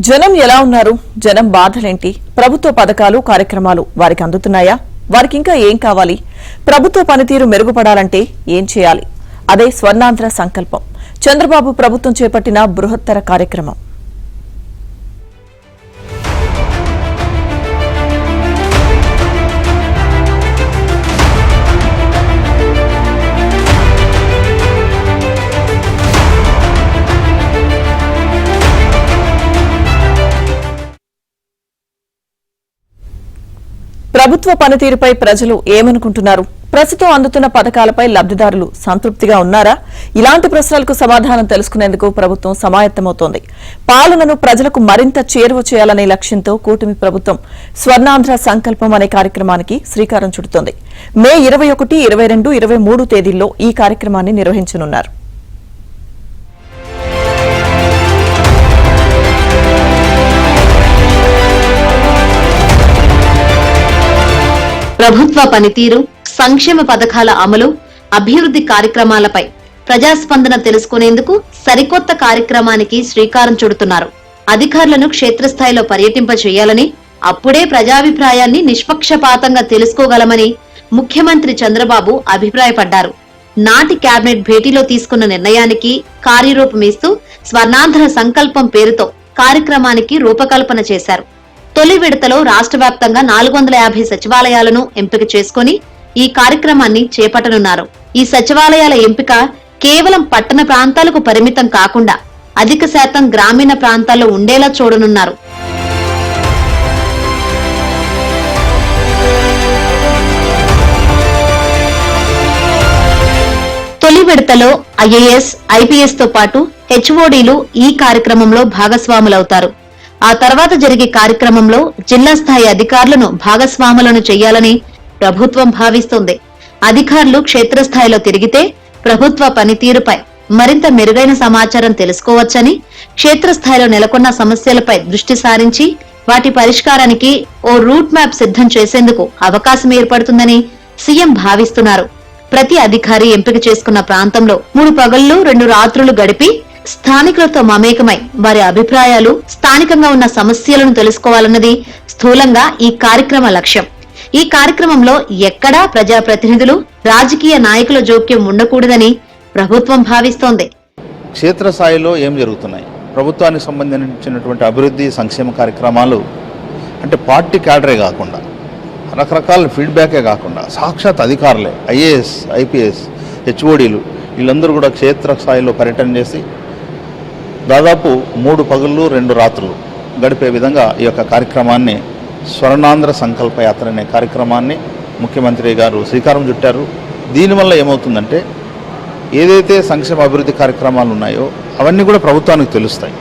జనం ఎలా ఉన్నారు? జనం బాధలేంటి? ప్రభుత్వ పథకాలు కార్యక్రమాలు వారికి అందుతున్నాయా? వారికి ఇంకా ఏం కావాలి? ప్రభుత్వ పనితీరు మెరుగుపడాలంటే ఏం చేయాలి? అదే స్వర్ణాంధ్ర సంకల్పం. చంద్రబాబు ప్రభుత్వం చేపట్టిన బృహత్తర కార్యక్రమం. ప్రభుత్వ పనితీరుపై ప్రజలు ఏమనుకుంటున్నారు? ప్రస్తుతం అందుతున్న పథకాలపై లబ్దిదారులు సంతృప్తిగా ఉన్నారా? ఇలాంటి ప్రశ్నలకు సమాధానం తెలుసుకునేందుకు ప్రభుత్వం సమాయత్తమవుతోంది. పాలనను ప్రజలకు మరింత చేరువ చేయాలనే లక్ష్యంతో కూటమి ప్రభుత్వం స్వర్ణాంధ్ర సంకల్పం అనే కార్యక్రమానికి శ్రీకారం చుడుతోంది. మే 21, 22, 23 తేదీల్లో ఈ కార్యక్రమాన్ని నిర్వహించనున్నారు. ప్రభుత్వ పనితీరు, సంక్షేమ పథకాల అమలు, అభివృద్ధి కార్యక్రమాలపై ప్రజాస్పందన తెలుసుకునేందుకు సరికొత్త కార్యక్రమానికి శ్రీకారం చుడుతున్నారు. అధికారులను క్షేత్రస్థాయిలో పర్యటింప చేయాలని, అప్పుడే ప్రజాభిప్రాయాన్ని నిష్పక్షపాతంగా తెలుసుకోగలమని ముఖ్యమంత్రి చంద్రబాబు అభిప్రాయపడ్డారు. నాటి కేబినెట్ భేటీలో తీసుకున్న నిర్ణయానికి కార్యరూపమిస్తూ స్వర్ణాంధ్ర సంకల్పం పేరుతో కార్యక్రమానికి రూపకల్పన చేశారు. తొలి విడతలో రాష్ట్ర వ్యాప్తంగా 450 సచివాలయాలను ఎంపిక చేసుకుని ఈ కార్యక్రమాన్ని చేపట్టనున్నారు. ఈ సచివాలయాల ఎంపిక కేవలం పట్టణ ప్రాంతాలకు పరిమితం కాకుండా అధిక శాతం గ్రామీణ ప్రాంతాల్లో ఉండేలా చూడనున్నారు. తొలి విడతలో ఐఏఎస్, ఐపీఎస్ తో పాటు హెచ్ఓడీలు ఈ కార్యక్రమంలో భాగస్వాములవుతారు. ఆ తర్వాత జరిగే కార్యక్రమంలో జిల్లా స్థాయి అధికారులను భాగస్వాములను చేయాలని ప్రభుత్వం భావిస్తోంది. అధికారులు క్షేత్రస్థాయిలో తిరిగితే ప్రభుత్వ పనితీరుపై మరింత మెరుగైన సమాచారం తెలుసుకోవచ్చని, క్షేత్రస్థాయిలో నెలకొన్న సమస్యలపై దృష్టి సారించి వాటి పరిష్కారానికి ఓ రూట్ మ్యాప్ సిద్ధం చేసేందుకు అవకాశం ఏర్పడుతుందని సీఎం భావిస్తున్నారు. ప్రతి అధికారి ఎంపిక చేసుకున్న ప్రాంతంలో 3 పగళ్లు 2 రాత్రులు గడిపి స్థానికులతో మమేకమై వారి అభిప్రాయాలు, స్థానికంగా ఉన్న సమస్యలను తెలుసుకోవాలన్నది స్థూలంగా ఈ కార్యక్రమ లక్ష్యం. ఈ కార్యక్రమంలో ఎక్కడా ప్రజాప్రతినిధులు, రాజకీయ నాయకుల జోక్యం ఉండకూడదని ప్రభుత్వం భావిస్తోంది. క్షేత్రస్థాయిలో ఏం జరుగుతున్నాయి, ప్రభుత్వానికి సంబంధించినటువంటి అభివృద్ధి సంక్షేమ కార్యక్రమాలు అంటే పార్టీ క్యాడరే కాకుండా, రకరకాల ఫీడ్బ్యాకే కాకుండా సాక్షాత్ అధికారులే, ఐఏఎస్, ఐపీఎస్, హెచ్ఓడీలు వీళ్ళందరూ కూడా క్షేత్రస్థాయిలో పర్యటన చేసి దాదాపు 3 పగళ్ళు 2 రాత్రులు గడిపే విధంగా ఈ యొక్క కార్యక్రమాన్ని స్వర్ణాంధ్ర సంకల్ప యాత్ర అనే కార్యక్రమాన్ని ముఖ్యమంత్రి గారు శ్రీకారం చుట్టారు. దీనివల్ల ఏమవుతుందంటే ఏదైతే సంక్షేమ అభివృద్ధి కార్యక్రమాలు ఉన్నాయో అవన్నీ కూడా ప్రభుత్వానికి తెలుస్తాయి.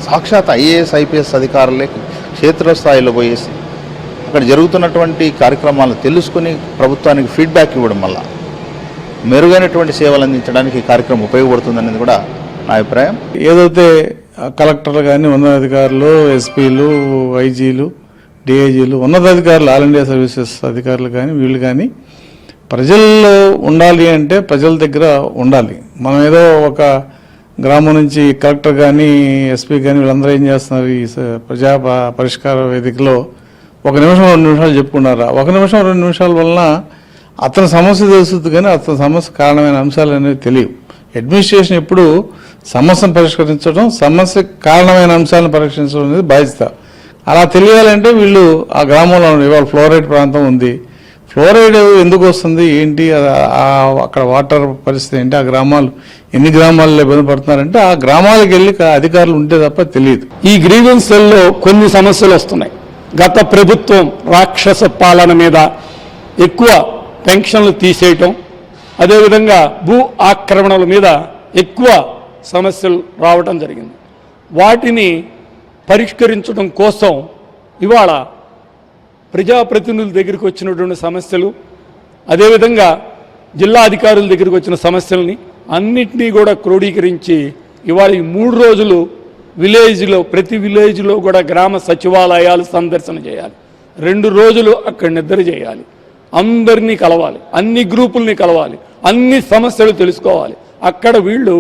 సాక్షాత్ ఐఏఎస్, ఐపీఎస్ అధికారులే క్షేత్రస్థాయిలో పోయేసి అక్కడ జరుగుతున్నటువంటి కార్యక్రమాలను తెలుసుకుని ప్రభుత్వానికి ఫీడ్బ్యాక్ ఇవ్వడం వల్ల మెరుగైనటువంటి సేవలు అందించడానికి ఈ కార్యక్రమం ఉపయోగపడుతుందనేది కూడా నా అభిప్రాయం. ఏదైతే కలెక్టర్లు కానీ, ఉన్నతాధికారులు, ఎస్పీలు, ఐజీలు, డిఐజీలు, ఉన్నతాధికారులు, ఆల్ ఇండియా సర్వీసెస్ అధికారులు కానీ వీళ్ళు కానీ ప్రజల్లో ఉండాలి అంటే ప్రజల దగ్గర ఉండాలి. మనం ఏదో ఒక గ్రామం నుంచి కలెక్టర్ కానీ, ఎస్పీ కానీ వీళ్ళందరూ ఏం చేస్తున్నారు, ఈ ప్రజా పరిష్కార వేదికలో 1 నిమిషం 2 నిమిషాలు చెప్పుకున్నారా? 1 నిమిషం 2 నిమిషాల వలన అతని సమస్య తెలుస్తుంది కానీ అతని సమస్య కారణమైన అంశాలు అనేవి తెలియవు. అడ్మినిస్ట్రేషన్ ఎప్పుడు సమస్యను పరిష్కరించడం, సమస్య కారణమైన అంశాలను పరీక్షించడం అనేది బాధ్యత. అలా తెలియాలంటే వీళ్ళు ఆ గ్రామంలో ఇవాళ ఫ్లోరైడ్ ప్రాంతం ఉంది, ఫ్లోరైడ్ ఎందుకు వస్తుంది ఏంటి, అక్కడ వాటర్ పరిస్థితి ఏంటి, ఆ గ్రామాలు ఎన్ని గ్రామాల్లో ఇబ్బంది పడుతున్నారంటే ఆ గ్రామాలకు వెళ్ళి అధికారులు ఉంటే తప్ప తెలియదు. ఈ గ్రీవెన్స్ సెల్లో కొన్ని సమస్యలు వస్తున్నాయి. గత ప్రభుత్వం రాక్షస పాలన మీద ఎక్కువ పెన్షన్లు తీసేయటం, అదేవిధంగా భూ ఆక్రమణల మీద ఎక్కువ సమస్యలు రావటం జరిగింది. వాటిని పరిష్కరించడం కోసం ఇవాళ ప్రజాప్రతినిధుల దగ్గరికి వచ్చినటువంటి సమస్యలు, అదేవిధంగా జిల్లా అధికారుల దగ్గరికి వచ్చిన సమస్యల్ని అన్నింటినీ కూడా క్రోడీకరించి ఇవాళ ఈ 3 రోజులు విలేజ్లో, ప్రతి విలేజ్లో కూడా గ్రామ సచివాలయాలు సందర్శన చేయాలి. 2 రోజులు అక్కడ నిద్ర చేయాలి, అందరినీ కలవాలి, అన్ని గ్రూపుల్ని కలవాలి, అన్ని సమస్యలు తెలుసుకోవాలి, అక్కడ వీళ్ళు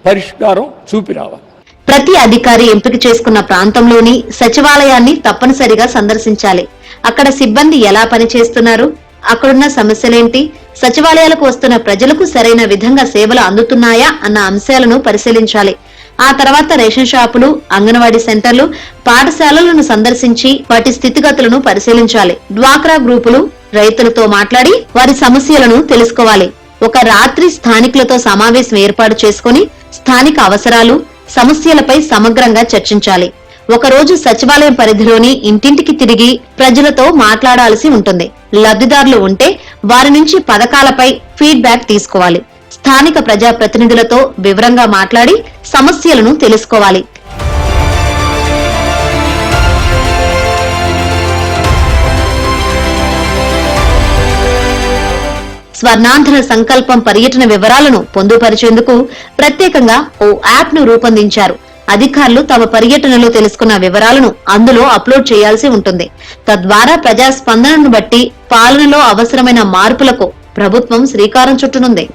పరిష్కారం చూపి రావాలి. ప్రతి అధికారి ఎంపిక చేసుకున్న ప్రాంతంలోని సచివాలయాన్ని తప్పనిసరిగా సందర్శించాలి. అక్కడ సిబ్బంది ఎలా పనిచేస్తున్నారు, అక్కడున్న సమస్యలేంటి, సచివాలయాలకు వస్తున్న ప్రజలకు సరైన విధంగా సేవలు అందుతున్నాయా అన్న అంశాలను పరిశీలించాలి. ఆ తర్వాత రేషన్ షాపులు, అంగన్వాడీ సెంటర్లు, పాఠశాలలను సందర్శించి వాటి స్థితిగతులను పరిశీలించాలి. డ్వాక్రా గ్రూపులు, రైతులతో మాట్లాడి వారి సమస్యలను తెలుసుకోవాలి. ఒక రాత్రి స్థానికులతో సమావేశం ఏర్పాటు చేసుకుని స్థానిక అవసరాలు, సమస్యలపై సమగ్రంగా చర్చించాలి. ఒకరోజు సచివాలయం పరిధిలోని ఇంటింటికి తిరిగి ప్రజలతో మాట్లాడాల్సి ఉంటుంది. లబ్ధిదారులు ఉంటే వారి నుంచి పథకాలపై ఫీడ్బ్యాక్ తీసుకోవాలి. స్థానిక ప్రజాప్రతినిధులతో వివరంగా మాట్లాడి సమస్యలను తెలుసుకోవాలి. స్వర్ణాంధ్ర సంకల్పం పర్యటన వివరాలను పొందుపరిచేందుకు ప్రత్యేకంగా ఓ యాప్ ను రూపొందించారు. అధికారులు తమ పర్యటనలో తెలుసుకున్న వివరాలను అందులో అప్లోడ్ చేయాల్సి ఉంటుంది. తద్వారా ప్రజా స్పందనను బట్టి పాలనలో అవసరమైన మార్పులకు ప్రభుత్వం శ్రీకారం చుట్టనుంది.